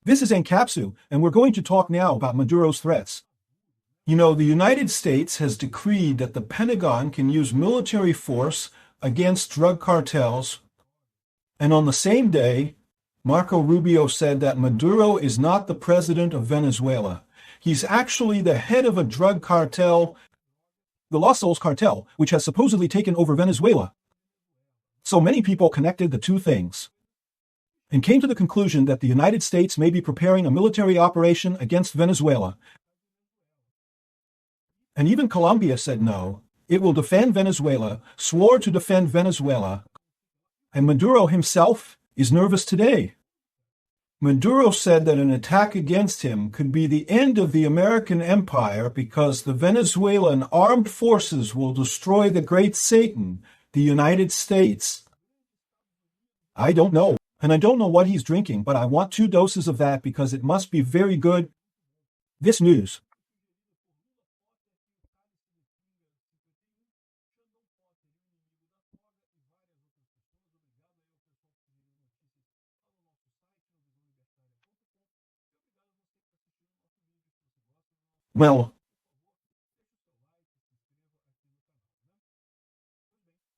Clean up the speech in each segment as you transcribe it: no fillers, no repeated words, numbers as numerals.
This is ANCAP-SU, and we're going to talk now about Maduro's threats. You know, the United States has decreed that the Pentagon can use military force against drug cartels, and on the same day, Marco Rubio said that Maduro is not the president of Venezuela. He's actually the head of a drug cartel, the Los Sols cartel, which has supposedly taken over Venezuela. So many people connected the two things and came to the conclusion that the United States may be preparing a military operation against Venezuela. And even Colombia said no, it will defend Venezuela, swore to defend Venezuela, and Maduro himself is nervous today. Maduro said that an attack against him could be the end of the American empire because the Venezuelan armed forces will destroy the great Satan, the United States. I don't know, and I don't know what he's drinking, but I want 2 doses of that because it must be very good. This news. Well,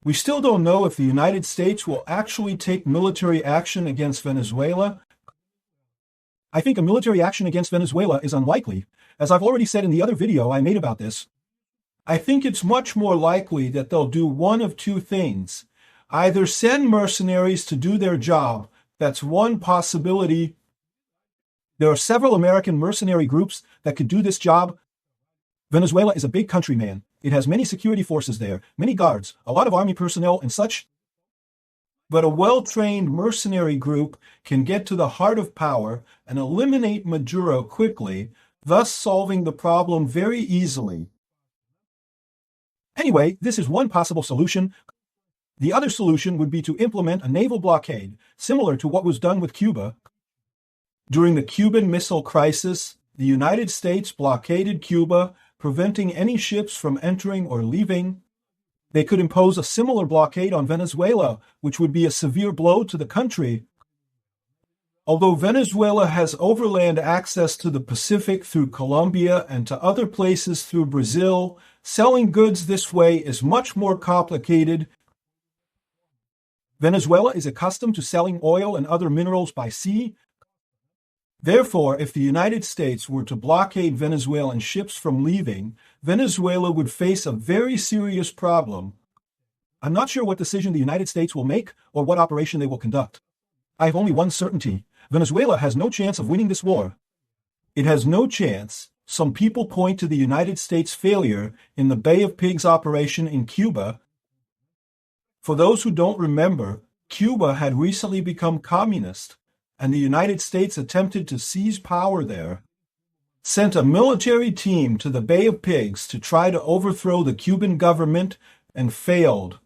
we still don't know if the United States will actually take military action against Venezuela. I think a military action against Venezuela is unlikely. As I've already said in the other video I made about this, I think it's much more likely that they'll do one of 2 things. Either send mercenaries to do their job. That's one possibility. There are several American mercenary groups that could do this job. Venezuela is a big country, man. It has many security forces there, many guards, a lot of army personnel and such. But a well-trained mercenary group can get to the heart of power and eliminate Maduro quickly, thus solving the problem very easily. Anyway, this is one possible solution. The other solution would be to implement a naval blockade, similar to what was done with Cuba. During the Cuban Missile Crisis, the United States blockaded Cuba, preventing any ships from entering or leaving. They could impose a similar blockade on Venezuela, which would be a severe blow to the country. Although Venezuela has overland access to the Pacific through Colombia and to other places through Brazil, selling goods this way is much more complicated. Venezuela is accustomed to selling oil and other minerals by sea. Therefore, if the United States were to blockade Venezuelan ships from leaving, Venezuela would face a very serious problem. I'm not sure what decision the United States will make or what operation they will conduct. I have only one certainty. Venezuela has no chance of winning this war. It has no chance. Some people point to the United States' failure in the Bay of Pigs operation in Cuba. For those who don't remember, Cuba had recently become communist, and the United States attempted to seize power there, sent a military team to the Bay of Pigs to try to overthrow the Cuban government, and failed.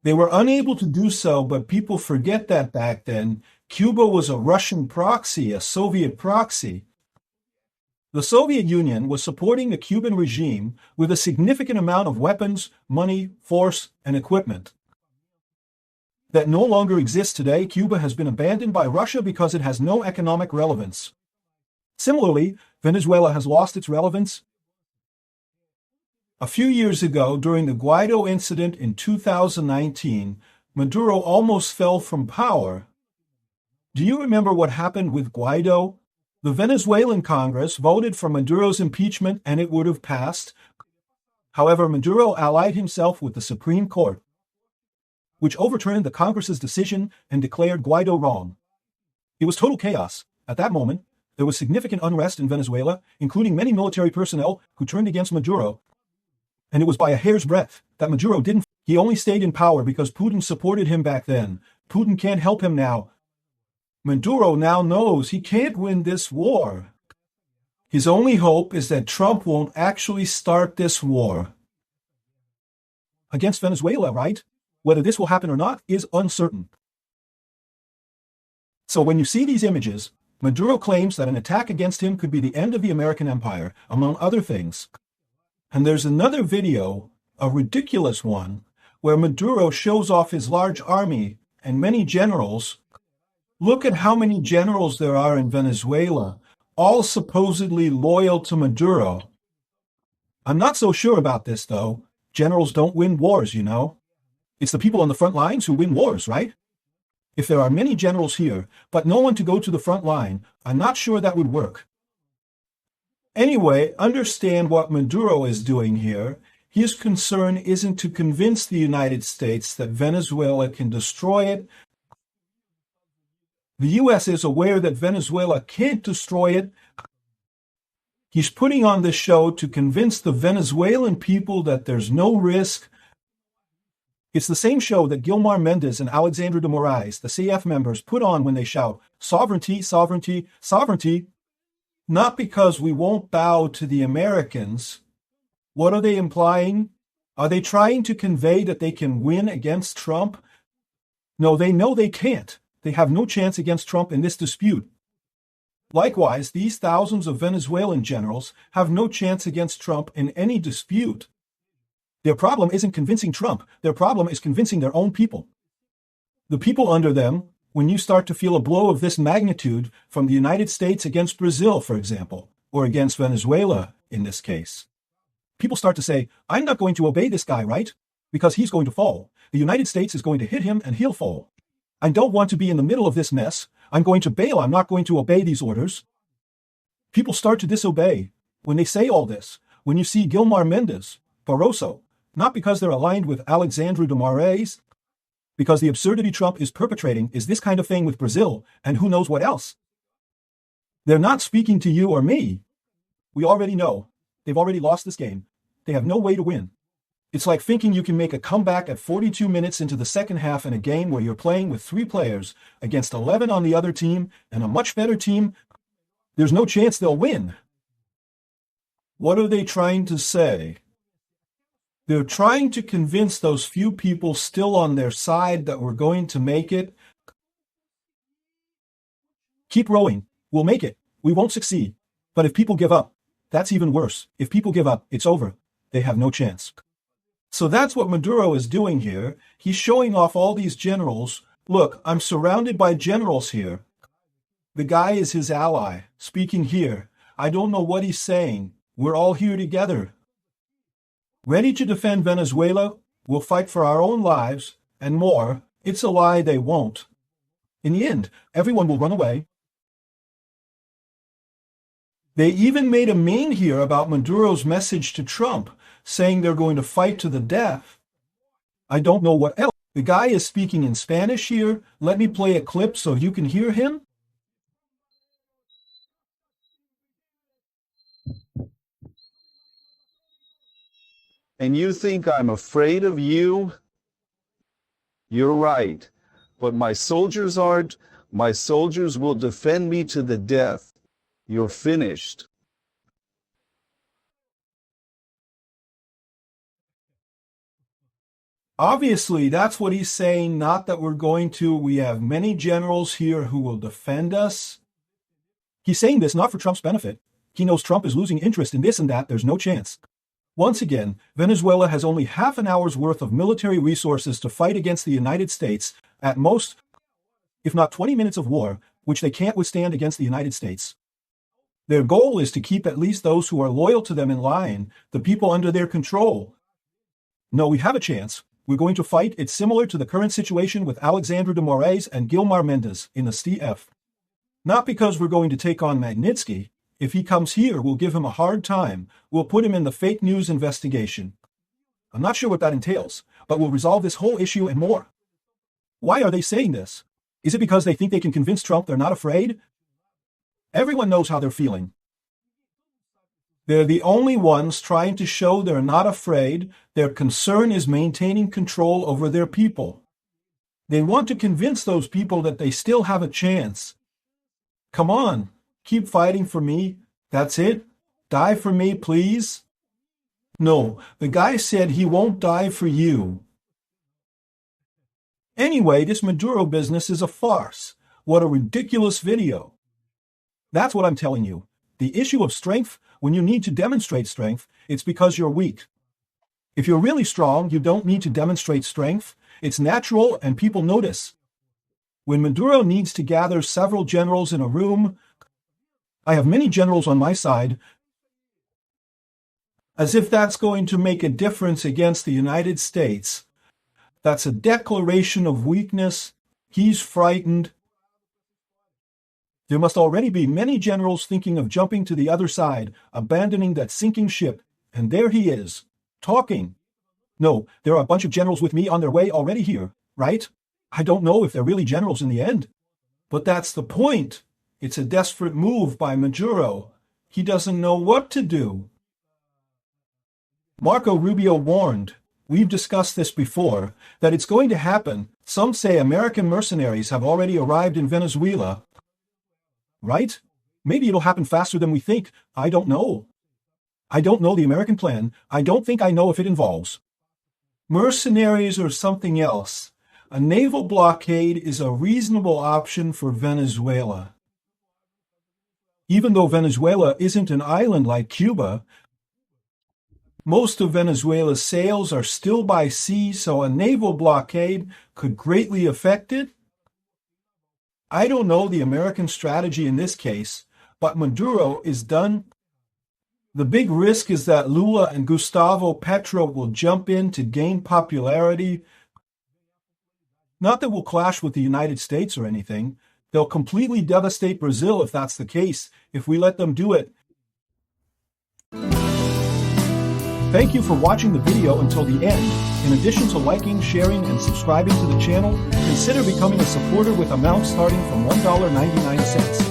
They were unable to do so, but people forget that back then, Cuba was a Russian proxy, a Soviet proxy. The Soviet Union was supporting the Cuban regime with a significant amount of weapons, money, force, and equipment that no longer exists today. Cuba has been abandoned by Russia because it has no economic relevance. Similarly, Venezuela has lost its relevance. A few years ago, during the Guaido incident in 2019, Maduro almost fell from power. Do you remember what happened with Guaido? The Venezuelan Congress voted for Maduro's impeachment and it would have passed. However, Maduro allied himself with the Supreme Court, which overturned the Congress's decision and declared Guaido wrong. It was total chaos. At that moment, there was significant unrest in Venezuela, including many military personnel who turned against Maduro. And it was by a hair's breadth that Maduro didn't. He only stayed in power because Putin supported him back then. Putin can't help him now. Maduro now knows he can't win this war. His only hope is that Trump won't actually start this war against Venezuela, right? Whether this will happen or not is uncertain. So when you see these images, Maduro claims that an attack against him could be the end of the American empire, among other things. And there's another video, a ridiculous one, where Maduro shows off his large army and many generals Look at how many generals there are in Venezuela, all supposedly loyal to Maduro. I'm not so sure about this, though. Generals don't win wars, you know. It's the people on the front lines who win wars, right? If there are many generals here, but no one to go to the front line, I'm not sure that would work. Anyway, understand what Maduro is doing here. His concern isn't to convince the United States that Venezuela can destroy it. The U.S. is aware that Venezuela can't destroy it. He's putting on this show to convince the Venezuelan people that there's no risk. It's the same show that Gilmar Mendes and Alexandre de Moraes, the CF members, put on when they shout, "Sovereignty, sovereignty, sovereignty," not because we won't bow to the Americans. What are they implying? Are they trying to convey that they can win against Trump? No, they know they can't. They have no chance against Trump in this dispute. Likewise, these thousands of Venezuelan generals have no chance against Trump in any dispute. Their problem isn't convincing Trump. Their problem is convincing their own people. The people under them, when you start to feel a blow of this magnitude from the United States against Brazil, for example, or against Venezuela in this case, people start to say, I'm not going to obey this guy, right? Because he's going to fall. The United States is going to hit him and he'll fall. I don't want to be in the middle of this mess. I'm going to bail. I'm not going to obey these orders. People start to disobey when they say all this. When you see Gilmar Mendes, Barroso, not because they're aligned with Alexandre de Moraes, because the absurdity Trump is perpetrating is this kind of thing with Brazil and who knows what else. They're not speaking to you or me. We already know. They've already lost this game. They have no way to win. It's like thinking you can make a comeback at 42 minutes into the second half in a game where you're playing with 3 players against 11 on the other team and a much better team. There's no chance they'll win. What are they trying to say? They're trying to convince those few people still on their side that we're going to make it. Keep rowing. We'll make it. We won't succeed. But if people give up, that's even worse. If people give up, it's over. They have no chance. So that's what Maduro is doing here. He's showing off all these generals. Look, I'm surrounded by generals here. The guy is his ally, speaking here. I don't know what he's saying. We're all here together. Ready to defend Venezuela? We'll fight for our own lives, and more. It's a lie they won't. In the end, everyone will run away. They even made a meme here about Maduro's message to Trump, saying they're going to fight to the death. I don't know what else. The guy is speaking in Spanish here. Let me play a clip so you can hear him. And you think I'm afraid of you? You're right. But my soldiers aren't. My soldiers will defend me to the death. You're finished. Obviously, that's what he's saying, not that we're going to. We have many generals here who will defend us. He's saying this not for Trump's benefit. He knows Trump is losing interest in this and that. There's no chance. Once again, Venezuela has only half an hour's worth of military resources to fight against the United States, at most, if not 20 minutes of war, which they can't withstand against the United States. Their goal is to keep at least those who are loyal to them in line, the people under their control. No, we have a chance. We're going to fight. It's similar to the current situation with Alexandre de Moraes and Gilmar Mendes in the CF. Not because we're going to take on Magnitsky. If he comes here, we'll give him a hard time. We'll put him in the fake news investigation. I'm not sure what that entails, but we'll resolve this whole issue and more. Why are they saying this? Is it because they think they can convince Trump they're not afraid? Everyone knows how they're feeling. They're the only ones trying to show they're not afraid. Their concern is maintaining control over their people. They want to convince those people that they still have a chance. Come on, keep fighting for me. That's it. Die for me, please. No, the guy said he won't die for you. Anyway, this Maduro business is a farce. What a ridiculous video. That's what I'm telling you. The issue of strength, when you need to demonstrate strength, it's because you're weak. If you're really strong, you don't need to demonstrate strength. It's natural and people notice. When Maduro needs to gather several generals in a room, I have many generals on my side, as if that's going to make a difference against the United States. That's a declaration of weakness. He's frightened. There must already be many generals thinking of jumping to the other side, abandoning that sinking ship, and there he is, talking. No, there are a bunch of generals with me on their way already here, right? I don't know if they're really generals in the end. But that's the point. It's a desperate move by Maduro. He doesn't know what to do. Marco Rubio warned, we've discussed this before, that it's going to happen. Some say American mercenaries have already arrived in Venezuela. Right? Maybe it'll happen faster than we think. I don't know. I don't know the American plan. I don't think I know if it involves mercenaries or something else. A naval blockade is a reasonable option for Venezuela. Even though Venezuela isn't an island like Cuba, most of Venezuela's sales are still by sea, so a naval blockade could greatly affect it. I don't know the American strategy in this case, but Maduro is done. The big risk is that Lula and Gustavo Petro will jump in to gain popularity. Not that we'll clash with the United States or anything. They'll completely devastate Brazil if that's the case, if we let them do it. Thank you for watching the video until the end. In addition to liking, sharing, and subscribing to the channel, consider becoming a supporter with amounts starting from $1.99.